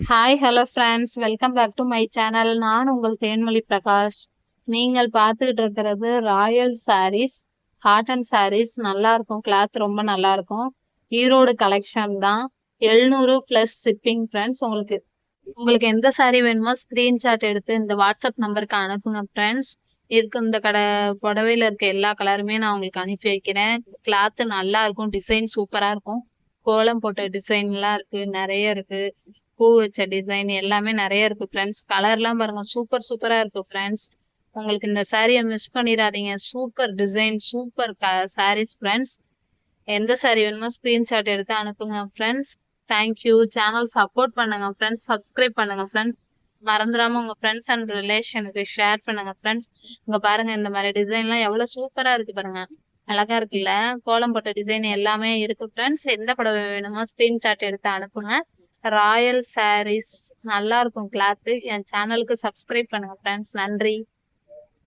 Hi hello friends, welcome back to my channel. நான் உங்கள் தேன்மொழி பிரகாஷ். நீங்கள் பார்த்துக்கிட்டு இருக்கிறது ராயல் சாரீஸ், காட்டன் சாரீஸ். நல்லா இருக்கும், கிளாத் ரொம்ப நல்லா இருக்கும். ஈரோடு கலெக்ஷன் தான். 700 + ஷிப்பிங் ஃப்ரெண்ட்ஸ். உங்களுக்கு எந்த சாரீ வேணுமோ ஸ்கிரீன்ஷாட் எடுத்து இந்த வாட்ஸ்அப் நம்பருக்கு அனுப்புங்க ஃப்ரெண்ட்ஸ். இந்த கடை புடவையில இருக்க எல்லா கலருமே நான் உங்களுக்கு அனுப்பி வைக்கிறேன். கிளாத் நல்லா இருக்கும், டிசைன் சூப்பரா இருக்கும். கோலம் போட்ட டிசைன்லாம் இருக்கு, நிறைய இருக்கு. பூ வச்ச டிசைன் எல்லாமே நிறைய இருக்கு ஃப்ரெண்ட்ஸ். கலர்லாம் பாருங்க, சூப்பர் சூப்பரா இருக்கு ஃப்ரெண்ட்ஸ். உங்களுக்கு இந்த சாரியை மிஸ் பண்ணிடாதீங்க. Super design, super saris friends. எந்த சாரி வேணுமோ ஸ்கிரீன்ஷாட் எடுத்து அனுப்புங்க ஃப்ரெண்ட்ஸ். தேங்க்யூ. சேனல் சப்போர்ட் பண்ணுங்க ஃப்ரெண்ட்ஸ், சப்ஸ்கிரைப் பண்ணுங்க ஃப்ரெண்ட்ஸ். மறந்துடாம உங்க ஃப்ரெண்ட்ஸ் அண்ட் ரிலேஷனுக்கு ஷேர் பண்ணுங்க ஃப்ரெண்ட்ஸ். இங்க பாருங்க, இந்த மாதிரி டிசைன்லாம் எவ்வளவு சூப்பரா இருக்கு பாருங்க. அழகா இருக்குல்ல? கோலம் போட்ட டிசைன் எல்லாமே இருக்கு ஃப்ரெண்ட்ஸ். எந்த புடவை வேணுமோ ஸ்கிரீன்ஷாட் எடுத்து அனுப்புங்க. ராயல் சாரீஸ் நல்லா இருக்கும் கிளாத். என் சேனலுக்கு சப்ஸ்கிரைப் பண்ணுங்க ஃப்ரெண்ட்ஸ். நன்றி.